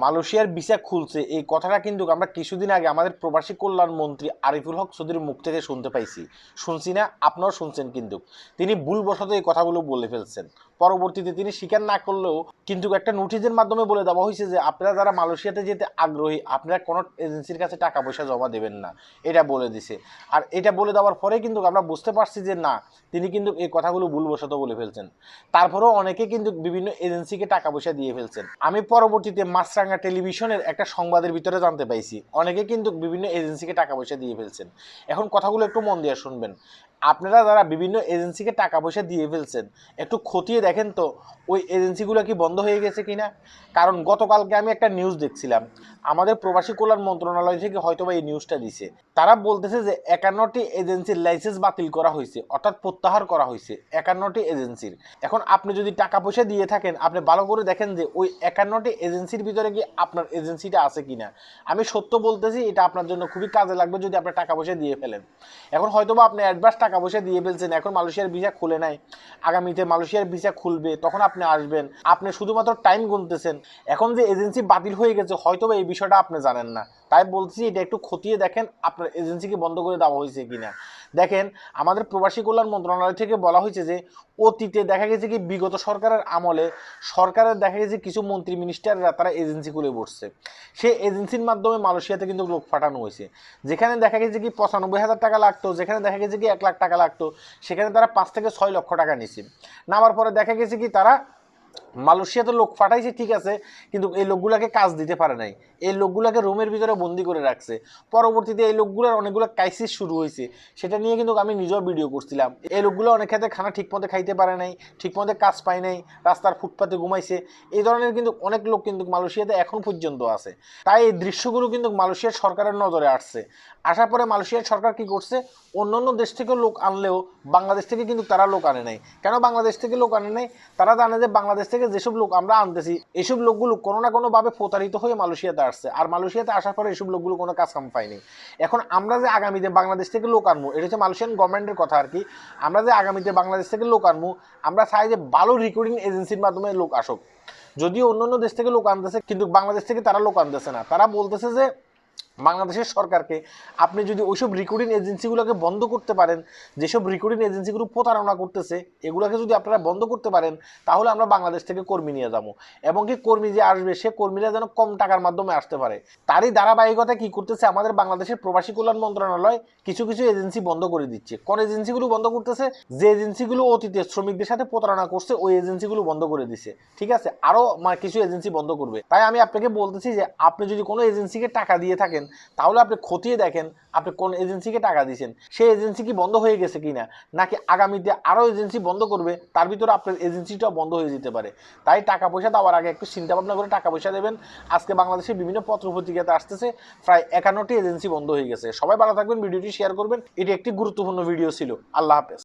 মালয়েশিয়ার ভিসা খুলছে এই কথাটা কিন্তু আমরা কিছুদিন আগে আমাদের প্রবাসী কল্যাণ মন্ত্রী আরিফুল হক চৌধুরীর মুখ থেকে শুনছি না, আপনারাও শুনছেন। কিন্তু তিনি ভুলবশত এই কথাগুলো বলে ফেলছেন। পরবর্তীতে তিনি স্বীকার না করলেও কিন্তু একটা নোটিশের মাধ্যমে বলে দেওয়া হয়েছে যে আপনারা যারা মালয়েশিয়াতে যেতে আগ্রহী আপনারা কোনো এজেন্সির কাছে টাকা পয়সা জমা দেবেন না, এটা বলে দিছে। আর এটা বলে দেওয়ার পরে কিন্তু আমরা বুঝতে পারছি যে না, তিনি কিন্তু এই কথাগুলো ভুলবশত বলে ফেলছেন। তারপরেও অনেকে কিন্তু বিভিন্ন এজেন্সিকে টাকা পয়সা দিয়ে ফেলছেন। আমি পরবর্তীতে মাছরাঙা টেলিভিশনের একটা সংবাদের ভিতরে জানতে পাইছি অনেকে কিন্তু বিভিন্ন এজেন্সিকে টাকা পয়সা দিয়ে ফেলছেন। এখন কথাগুলো একটু মন দিয়ে শুনবেন। আপনারা যারা বিভিন্ন এজেন্সিকে টাকা পয়সা দিয়ে ফেলছেন একটু খতিয়ে দেখেন তো ওই এজেন্সিগুলো কি বন্ধ হয়ে গেছে কিনা। কারণ গতকালকে আমি একটা নিউজ দেখছিলাম, আমাদের প্রবাসী কল্যাণ মন্ত্রণালয় থেকে হয়তোবা এই নিউজটা দিছে। তারা বলতেছে যে 51টি এজেন্সির লাইসেন্স বাতিল করা হয়েছে, অর্থাৎ প্রত্যাহার করা হয়েছে 51টি এজেন্সির। এখন আপনি যদি টাকা পয়সা দিয়ে থাকেন আপনি ভালো করে দেখেন যে ওই 51টি এজেন্সির ভিতরে কি আপনার এজেন্সিটা আছে কিনা। আমি সত্য বলতেছি, এটা আপনার জন্য খুবই কাজে লাগবে যদি আপনি টাকা পয়সা দিয়ে ফেলেন। এখন হয়তোবা আপনি অ্যাডভান্স টাকা পয়সা দিয়ে ফেলছেন, এখন মালয়েশিয়ার ভিসা খুলে নাই, আগামীতে মালয়েশিয়ার ভিসা খুলবে তখন আপনি আসবেন, আপনি শুধুমাত্র টাইম গুনতেছেন। এখন যে এজেন্সি বাতিল হয়ে গেছে হয়তোবা এই বিষয়টা আপনি জানেন না, তাই বলছি এটা একটু খতিয়ে দেখেন আপনার এজেন্সিকে বন্ধ করে দেওয়া হয়েছে কিনা। দেখেন আমাদের প্রবাসী কল্যাণ মন্ত্রণালয় থেকে বলা হয়েছে যে অতীতে দেখা গেছে কি বিগত সরকারের আমলে সরকারের দেখা গেছে কিছু মন্ত্রী মিনিস্টাররা তারা এজেন্সি খুলে বসছে, সেই এজেন্সির মাধ্যমে মালয়েশিয়াতে কিন্তু লোক পাঠানো হয়েছে। যেখানে দেখা গেছে কি 95,000 টাকা লাগতো, যেখানে দেখা গেছে কি 1 লাখ টাকা লাগতো, সেখানে তারা 5 থেকে 6 লক্ষ টাকা নিছে। নামার পরে দেখা গেছে কি তারা মালয়েশিয়াতে লোক পাঠাইছে ঠিক আছে, কিন্তু এই লোকগুলাকে কাজ দিতে পারে নাই, এই লোকগুলাকে রুমের ভিতরে বন্দি করে রাখছে। পরবর্তীতে এই লোকগুলোর অনেকগুলো ক্রাইসিস শুরু হয়েছে, সেটা নিয়ে কিন্তু আমি নিজেও ভিডিও করছিলাম। এই লোকগুলো অনেক ক্ষেত্রে খানা ঠিকমতো খাইতে পারে নাই, ঠিকমতো কাজ পায় নাই, রাস্তার ফুটপাতে ঘুমাইছে। এই ধরনের কিন্তু অনেক লোক কিন্তু মালয়েশিয়াতে এখন পর্যন্ত আছে। তাই এই দৃশ্যগুলো কিন্তু মালয়েশিয়ার সরকারের নজরে আসছে। আসার পরে মালয়েশিয়ার সরকার কি করছে, অন্যান্য দেশ থেকে লোক আনলেও বাংলাদেশ থেকে কিন্তু তারা লোক আনে নাই। কেন বাংলাদেশ থেকে লোক আনে নাই? তারা জানে যে বাংলাদেশ থেকে যেসব লোক আমরা আনতেছি এইসব লোকগুলো কোনো না কোনোভাবে প্রতারিত হয়ে মালয়েশিয়াতে আসছে, আর মালয়েশিয়াতে আসার পরে এইসব লোকগুলো কোনো কাজ কাম পায়নি। এখন আমরা যে আগামীতে বাংলাদেশ থেকে লোক আনবো, এটা হচ্ছে মালয়েশিয়ান গভর্নমেন্টের কথা আর কি। আমরা যে আগামীতে বাংলাদেশ থেকে লোক আনবো, আমরা চাই যে ভালো রিক্রুটিং এজেন্সির মাধ্যমে লোক আসুক। যদিও অন্যান্য দেশ থেকে লোক আনতেছে কিন্তু বাংলাদেশ থেকে তারা লোক আনতেছে না। তারা বলতেছে যে বাংলাদেশের সরকারকে আপনি যদি ওইসব রিক্রুটিং এজেন্সিগুলোকে বন্ধ করতে পারেন, যেসব রিক্রুটিং এজেন্সিগুলো প্রতারণা করতেছে এগুলোকে যদি আপনারা বন্ধ করতে পারেন, তাহলে আমরা বাংলাদেশ থেকে কর্মী নিয়ে যাবো। এবং কি কর্মী যে আসবে সে কর্মীরা যেন কম টাকার মাধ্যমে আসতে পারে। তারই ধারাবাহিকতা কি করতেছে আমাদের বাংলাদেশের প্রবাসী কল্যাণ মন্ত্রণালয় কিছু কিছু এজেন্সি বন্ধ করে দিচ্ছে। কোন এজেন্সিগুলো বন্ধ করতেছে? যে এজেন্সিগুলো অতীতে শ্রমিকদের সাথে প্রতারণা করছে ওই এজেন্সিগুলো বন্ধ করে দিচ্ছে। ঠিক আছে, আরো কিছু এজেন্সি বন্ধ করবে। তাই আমি আপনাকে বলতেছি যে আপনি যদি কোনো এজেন্সিকে টাকা দিয়ে থাকেন তাহলে আপনি খতিয়ে দেখেন আপনি কোন এজেন্সিকে টাকা দিয়েছেন, সেই এজেন্সি কি বন্ধ হয়ে গেছে কিনা, নাকি আগামীতে আরো এজেন্সি বন্ধ করবে তার ভিতরে আপনার এজেন্সিটাও বন্ধ হয়ে যেতে পারে। তাই টাকা পয়সা দেওয়ার আগে একটু চিন্তা ভাবনা করে টাকা পয়সা দেবেন। আজকে বাংলাদেশের বিভিন্ন পত্র পত্রিকাতে আসতেছে প্রায় 51টি এজেন্সি বন্ধ হয়ে গেছে। সবাই ভালো থাকবেন, ভিডিওটি শেয়ার করবেন। এটি একটি গুরুত্বপূর্ণ ভিডিও ছিল। আল্লাহ হাফেজ।